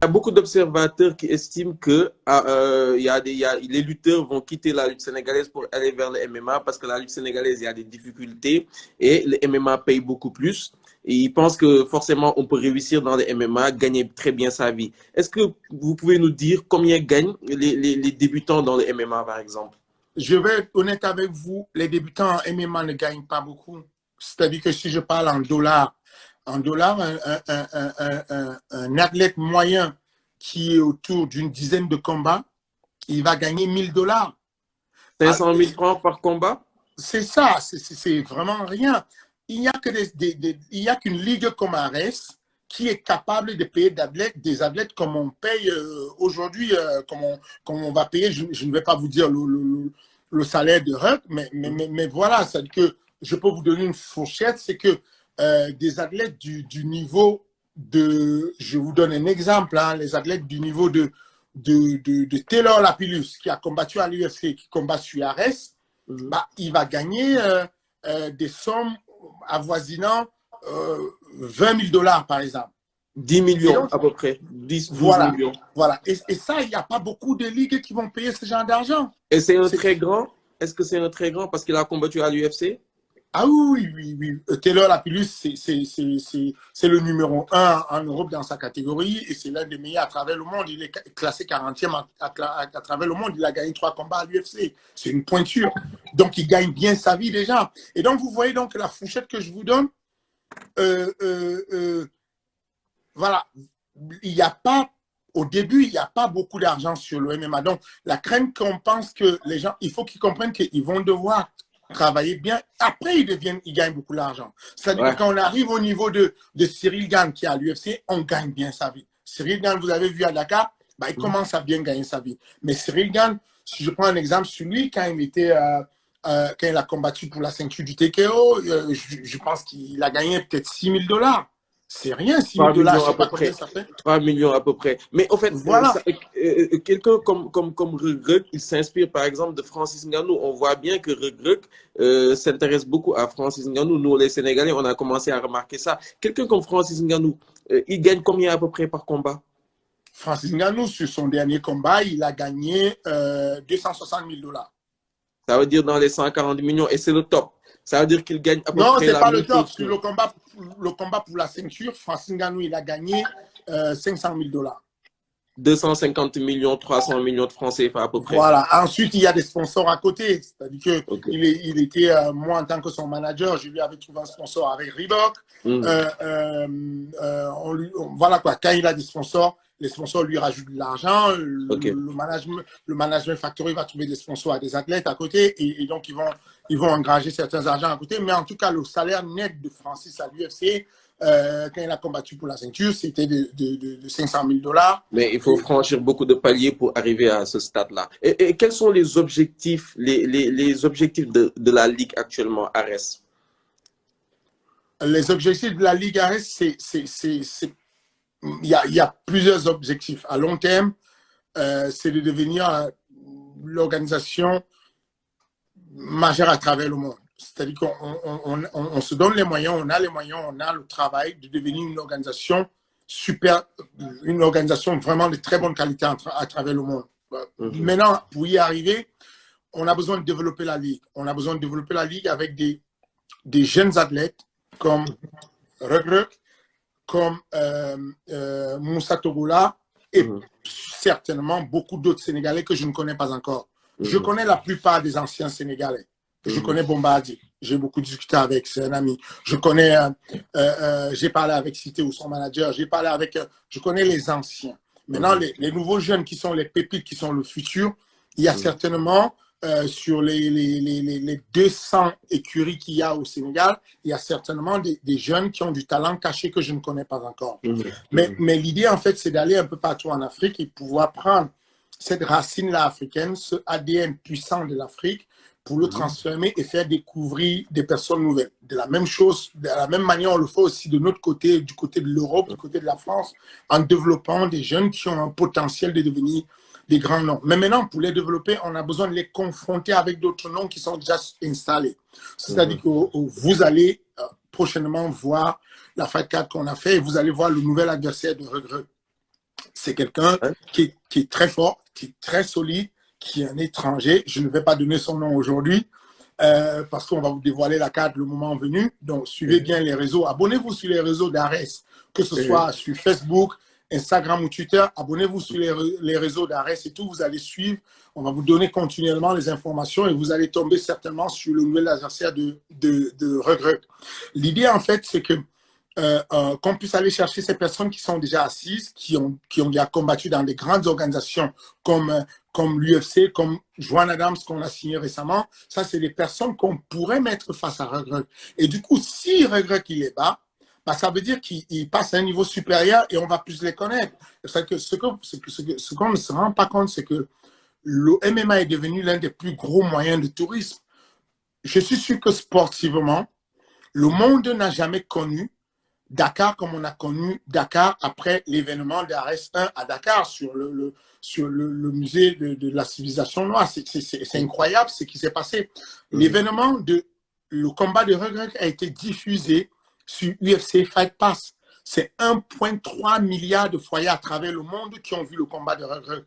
a beaucoup d'observateurs qui estiment que les lutteurs vont quitter la lutte sénégalaise pour aller vers le MMA parce que la lutte sénégalaise, il y a des difficultés et le MMA paye beaucoup plus. Et ils pensent que forcément, on peut réussir dans le MMA, gagner très bien sa vie. Est-ce que vous pouvez nous dire combien gagnent les débutants dans le MMA, par exemple? Je vais être honnête avec vous, les débutants en MMA ne gagnent pas beaucoup. C'est-à-dire que si je parle en dollars, un athlète moyen qui est autour d'une dizaine de combats, il va gagner 1000 $. 500 000 francs par combat? C'est ça, c'est vraiment rien. Il n'y a que il y a qu'une ligue comme Ares qui est capable de payer des athlètes comme on paye aujourd'hui, comme on va payer. Je ne vais pas vous dire le salaire de Huck, mais voilà, c'est que je peux vous donner une fourchette, c'est que des athlètes du niveau de, je vous donne un exemple, hein, les athlètes du niveau de Taylor Lapillus, qui a combattu à l'UFC, qui combat sur Ares, bah, il va gagner des sommes avoisinant 20 000 $, par exemple. 10 millions à peu près. 10, 12 voilà, millions. Voilà. Et ça, il n'y a pas beaucoup de ligues qui vont payer ce genre d'argent. Et c'est un très grand? Est-ce que c'est un très grand parce qu'il a combattu à l'UFC? Ah oui. Taylor Lapillus, c'est le numéro 1 en Europe dans sa catégorie et c'est l'un des meilleurs à travers le monde. Il est classé 40e à travers le monde. Il a gagné 3 combats à l'UFC. C'est une pointure. Donc, il gagne bien sa vie déjà. Et donc, vous voyez donc la fourchette que je vous donne. Voilà. Il n'y a pas, au début, il n'y a pas beaucoup d'argent sur le MMA. Donc, la crainte qu'on pense que les gens, il faut qu'ils comprennent qu'ils vont devoir travailler bien. Après, ils gagnent beaucoup d'argent. C'est-à-dire que quand on arrive au niveau de Cyril Gane qui est à l'UFC, on gagne bien sa vie. Cyril Gane, vous avez vu à Dakar, bah, il commence à bien gagner sa vie. Mais Cyril Gane, si je prends un exemple sur lui, quand il a combattu pour la ceinture du TKO, je pense qu'il a gagné peut-être 6 000 $. C'est rien, 6 000 $, je sais pas combien ça fait. 3 millions à peu près. Mais en fait, voilà. Quelqu'un comme Reug, il s'inspire par exemple de Francis Ngannou. On voit bien que Reug s'intéresse beaucoup à Francis Ngannou. Nous, les Sénégalais, on a commencé à remarquer ça. Quelqu'un comme Francis Ngannou, il gagne combien à peu près par combat? Francis Ngannou, sur son dernier combat, il a gagné 260 000 $. Ça veut dire dans les 140 millions, et c'est le top. Ça veut dire qu'il gagne à peu près la même chose. Non, c'est pas le top. Sur le combat pour la ceinture, Francis Ngannou, il a gagné 500 000 $. 250 millions, 300 millions de francs CFA à peu près. Voilà. Ensuite, il y a des sponsors à côté. C'est-à-dire que il était, moi, en tant que son manager, je lui avais trouvé un sponsor avec Reebok. Voilà quoi. Quand il a des sponsors, les sponsors lui rajoutent de l'argent. Le management factory va trouver des sponsors à des athlètes à côté. Et donc, ils vont engager certains argents à côté. Mais en tout cas, le salaire net de Francis à l'UFC, quand il a combattu pour la ceinture, c'était de 500 000 $. Mais il faut franchir beaucoup de paliers pour arriver à ce stade-là. Et quels sont les objectifs, les objectifs de la Ligue actuellement, Ares? Les objectifs de la Ligue Ares, il y a plusieurs objectifs. À long terme, c'est de devenir l'organisation majeure à travers le monde. C'est-à-dire qu'on se donne les moyens, on a les moyens, on a le travail de devenir une organisation une organisation vraiment de très bonne qualité à travers le monde. Maintenant, pour y arriver, on a besoin de développer la Ligue. On a besoin de développer la Ligue avec des jeunes athlètes comme Reug, comme Moussa Togola et certainement beaucoup d'autres Sénégalais que je ne connais pas encore. Je connais la plupart des anciens Sénégalais. Je connais Bombardier. J'ai beaucoup discuté avec, c'est un ami. Je connais, j'ai parlé avec Cité ou son manager. Je connais les anciens. Maintenant, les nouveaux jeunes qui sont les pépites, qui sont le futur, il y a certainement, sur les 200 écuries qu'il y a au Sénégal, il y a certainement des jeunes qui ont du talent caché que je ne connais pas encore. Mais l'idée, en fait, c'est d'aller un peu partout en Afrique et pouvoir prendre cette racine-là africaine, ce ADN puissant de l'Afrique, pour le transformer et faire découvrir des personnes nouvelles. De la même chose, de la même manière, on le fait aussi de notre côté, du côté de l'Europe, du côté de la France, en développant des jeunes qui ont un potentiel de devenir des grands noms. Mais maintenant, pour les développer, on a besoin de les confronter avec d'autres noms qui sont déjà installés. C'est-à-dire que vous allez prochainement voir la Fight Card qu'on a fait et vous allez voir le nouvel adversaire de Reug. C'est quelqu'un Hein? qui est très fort, qui est très solide, qui est un étranger. Je ne vais pas donner son nom aujourd'hui parce qu'on va vous dévoiler la carte le moment venu. Donc, suivez bien les réseaux. Abonnez-vous sur les réseaux d'Ares, que ce soit sur Facebook, Instagram ou Twitter. Abonnez-vous sur les réseaux d'Ares et tout. Vous allez suivre. On va vous donner continuellement les informations et vous allez tomber certainement sur le nouvel adversaire de Regreg. L'idée, en fait, c'est que qu'on puisse aller chercher ces personnes qui sont déjà assises, qui ont déjà combattu dans des grandes organisations comme l'UFC, comme Juan Adams qu'on a signé récemment. Ça, c'est des personnes qu'on pourrait mettre face à Regreg. Et du coup, si Regreg il est bas, bah, ça veut dire qu'il passe à un niveau supérieur et on va plus les connaître. Ce qu'on ne se rend pas compte, c'est que le MMA est devenu l'un des plus gros moyens de tourisme. Je suis sûr que sportivement, le monde n'a jamais connu Dakar comme on a connu Dakar après l'événement d'Ares 1 à Dakar sur le musée de la civilisation noire. C'est incroyable ce qui s'est passé. L'événement le combat de Regreg a été diffusé sur UFC Fight Pass. C'est 1,3 milliard de foyers à travers le monde qui ont vu le combat de Regreg.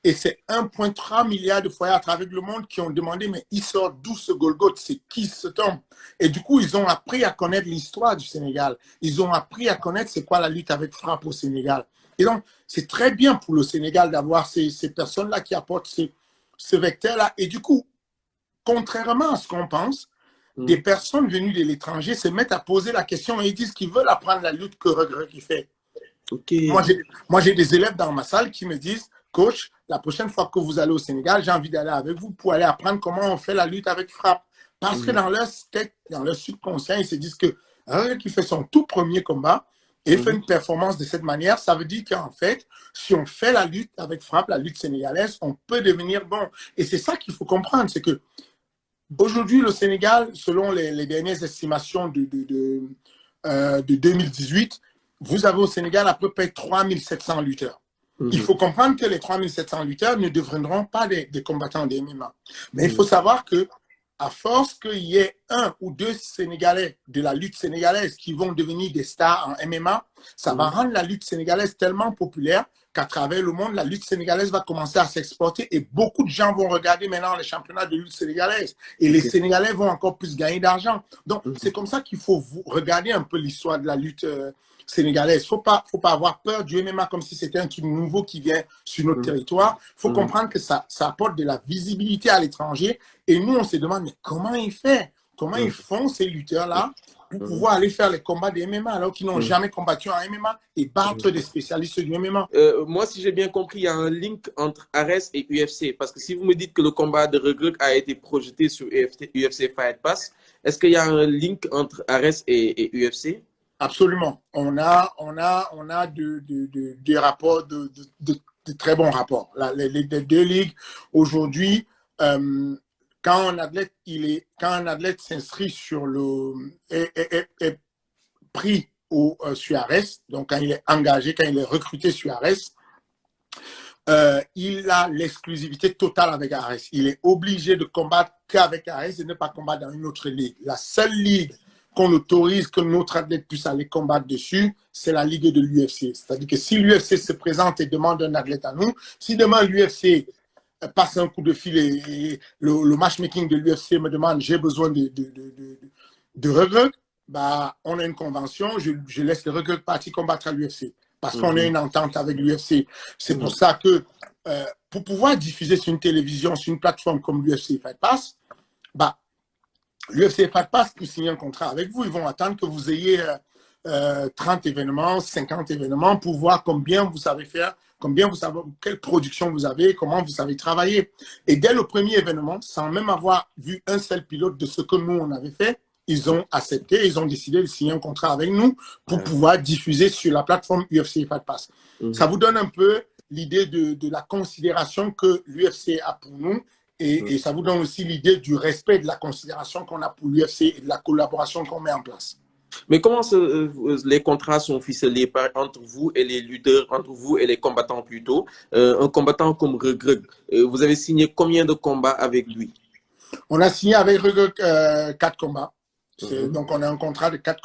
Et c'est 1,3 milliard de foyers à travers le monde qui ont demandé, mais il sort d'où ce Golgoth? C'est qui ce homme? Et du coup, ils ont appris à connaître l'histoire du Sénégal. Ils ont appris à connaître c'est quoi la lutte avec frappe au Sénégal. Et donc, c'est très bien pour le Sénégal d'avoir ces personnes-là qui apportent ce vecteur-là. Et du coup, contrairement à ce qu'on pense, des personnes venues de l'étranger se mettent à poser la question et ils disent qu'ils veulent apprendre la lutte que Regreg fait. Okay. Moi, j'ai des élèves dans ma salle qui me disent, coach, la prochaine fois que vous allez au Sénégal, j'ai envie d'aller avec vous pour aller apprendre comment on fait la lutte avec frappe. Parce que dans leur tête, dans leur subconscient, ils se disent que qui fait son tout premier combat et fait une performance de cette manière, ça veut dire qu'en fait, si on fait la lutte avec frappe, la lutte sénégalaise, on peut devenir bon. Et c'est ça qu'il faut comprendre, c'est que aujourd'hui, le Sénégal, selon les dernières estimations de 2018, vous avez au Sénégal à peu près 3700 lutteurs. Il faut comprendre que les 3700 lutteurs ne deviendront pas des combattants de MMA. Mais il faut savoir que à force qu'il y ait un ou deux Sénégalais de la lutte sénégalaise qui vont devenir des stars en MMA, ça va rendre la lutte sénégalaise tellement populaire qu'à travers le monde, la lutte sénégalaise va commencer à s'exporter et beaucoup de gens vont regarder maintenant les championnats de lutte sénégalaise. Et les Sénégalais vont encore plus gagner d'argent. Donc, c'est comme ça qu'il faut regarder un peu l'histoire de la lutte sénégalaise. Il ne faut pas avoir peur du MMA comme si c'était un truc nouveau qui vient sur notre territoire. Il faut comprendre que ça apporte de la visibilité à l'étranger. Et nous, on se demande, mais comment ils font? Comment ils font ces lutteurs-là pour pouvoir aller faire les combats des MMA alors qu'ils n'ont jamais combattu en MMA et battre des spécialistes du MMA? Moi, si j'ai bien compris, il y a un link entre Ares et UFC. Parce que si vous me dites que le combat de Regreg a été projeté sur UFC Fight Pass, est-ce qu'il y a un link entre Ares et UFC? Absolument. On a des rapports, de très bons rapports. Les deux ligues, aujourd'hui, quand un athlète s'inscrit sur est pris sur Ares, donc quand il est engagé, quand il est recruté sur Ares, il a l'exclusivité totale avec Ares. Il est obligé de combattre qu'avec Ares et ne pas combattre dans une autre ligue. La seule ligue qu'on autorise que notre athlète puisse aller combattre dessus, c'est la ligue de l'UFC. C'est-à-dire que si l'UFC se présente et demande un athlète à nous, si demain l'UFC passe un coup de fil et le matchmaking de l'UFC me demande j'ai besoin de Regreg, bah, on a une convention, je laisse le Regreg partir combattre à l'UFC parce qu'on a une entente avec l'UFC. C'est pour ça que pour pouvoir diffuser sur une télévision, sur une plateforme comme l'UFC Fight Pass, bah, l'UFC Fight Pass pour signer un contrat avec vous. Ils vont attendre que vous ayez 30 événements, 50 événements pour voir combien vous savez faire, combien vous savez, quelle production vous avez, comment vous savez travailler. Et dès le premier événement, sans même avoir vu un seul pilote de ce que nous, on avait fait, ils ont accepté, ils ont décidé de signer un contrat avec nous pour pouvoir diffuser sur la plateforme UFC Fight Pass. Ça vous donne un peu l'idée de la considération que l'UFC a pour nous. Et ça vous donne aussi l'idée du respect de la considération qu'on a pour l'UFC et de la collaboration qu'on met en place. Mais comment les contrats sont ficelés entre vous et les lutteurs, entre vous et les combattants plutôt? Un combattant comme Regreg, vous avez signé combien de combats avec lui? On a signé avec Regreg 4 combats. Donc, on a un contrat de 4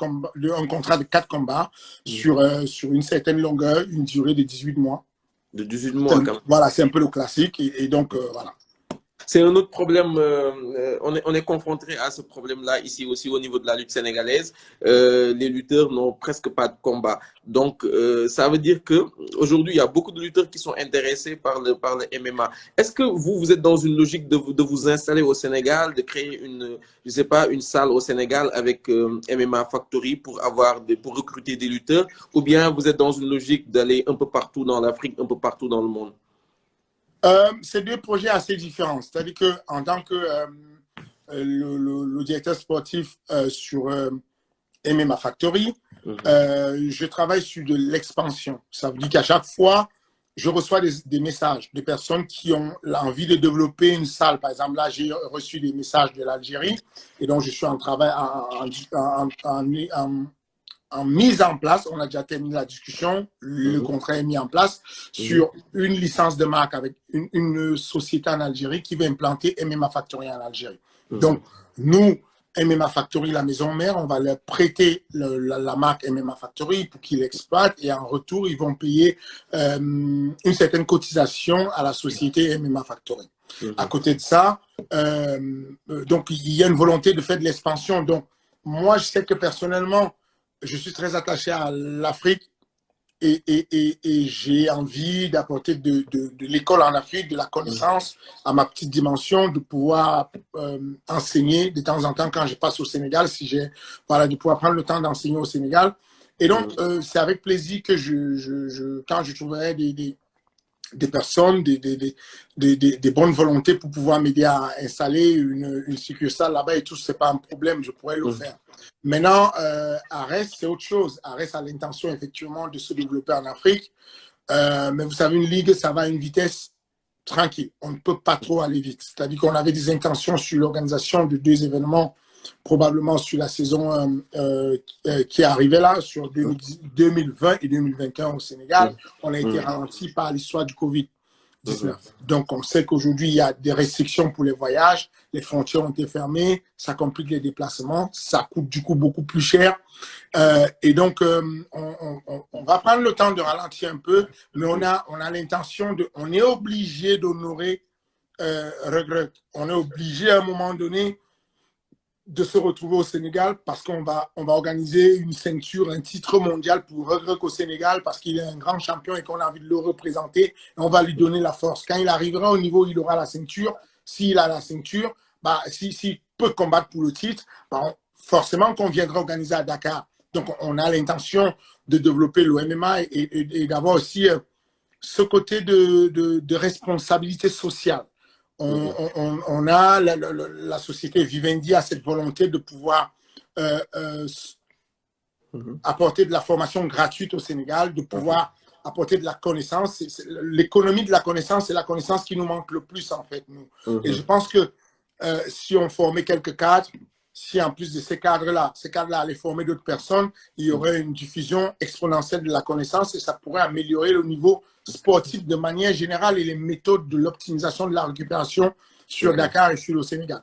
combats, sur une certaine longueur, une durée de 18 mois. De 18 mois, quand même. Voilà, c'est un peu le classique. Et donc, voilà. C'est un autre problème. On est confronté à ce problème-là ici aussi au niveau de la lutte sénégalaise. Les lutteurs n'ont presque pas de combat. Donc, ça veut dire que aujourd'hui, il y a beaucoup de lutteurs qui sont intéressés par le MMA. Est-ce que vous êtes dans une logique de vous installer au Sénégal, de créer je sais pas, une salle au Sénégal avec MMA Factory pour pour recruter des lutteurs, ou bien vous êtes dans une logique d'aller un peu partout dans l'Afrique, un peu partout dans le monde? C'est deux projets assez différents. C'est-à-dire qu'en tant que le directeur sportif sur MMA Factory, je travaille sur de l'expansion. Ça veut dire qu'à chaque fois, je reçois des messages de personnes qui ont envie de développer une salle. Par exemple, là, j'ai reçu des messages de l'Algérie et donc je suis en travail en mise en place. On a déjà terminé la discussion, le contrat est mis en place sur une licence de marque avec une société en Algérie qui va implanter MMA Factory en Algérie. Donc, nous, MMA Factory, la maison mère, on va leur prêter la marque MMA Factory pour qu'ils l'exploitent et en retour, ils vont payer une certaine cotisation à la société MMA Factory. À côté de ça, donc il y a une volonté de faire de l'expansion. Donc, moi, je sais que personnellement, je suis très attaché à l'Afrique et j'ai envie d'apporter de l'école en Afrique, de la connaissance à ma petite dimension, de pouvoir enseigner de temps en temps quand je passe au Sénégal, voilà, de pouvoir prendre le temps d'enseigner au Sénégal. Et donc, c'est avec plaisir que quand je trouverai des personnes, des bonnes volontés pour pouvoir m'aider à installer une succursale là-bas et tout, c'est pas un problème, je pourrais le faire. Maintenant, Ares, c'est autre chose. Ares a l'intention effectivement de se développer en Afrique, mais vous savez, une ligue, ça va à une vitesse tranquille. On ne peut pas trop aller vite. C'est-à-dire qu'on avait des intentions sur l'organisation de 2 événements, probablement sur la saison qui est arrivée là, sur 2020 et 2021 au Sénégal. On a été ralenti par l'histoire du Covid-19. Donc, on sait qu'aujourd'hui, il y a des restrictions pour les voyages, les frontières ont été fermées, ça complique les déplacements, ça coûte du coup beaucoup plus cher. Et donc, on va prendre le temps de ralentir un peu, mais on a l'intention on est obligé d'honorer Regret. On est obligé à un moment donné de se retrouver au Sénégal parce qu'on va organiser une ceinture, un titre mondial pour Regret au Sénégal parce qu'il est un grand champion et qu'on a envie de le représenter. Et on va lui donner la force. Quand il arrivera au niveau où il aura la ceinture, s'il a la ceinture, s'il peut combattre pour le titre, forcément qu'on viendra organiser à Dakar. Donc, on a l'intention de développer le MMA et d'avoir aussi ce côté de responsabilité sociale. On a la société Vivendi a cette volonté de pouvoir apporter de la formation gratuite au Sénégal, de pouvoir apporter de la connaissance. L'économie de la connaissance, c'est la connaissance qui nous manque le plus en fait, nous. Et je pense que si on formait quelques cadres, si en plus de ces cadres-là allaient former d'autres personnes, il y aurait une diffusion exponentielle de la connaissance et ça pourrait améliorer le niveau sportif de manière générale et les méthodes de l'optimisation de la récupération sur Dakar et sur le Sénégal.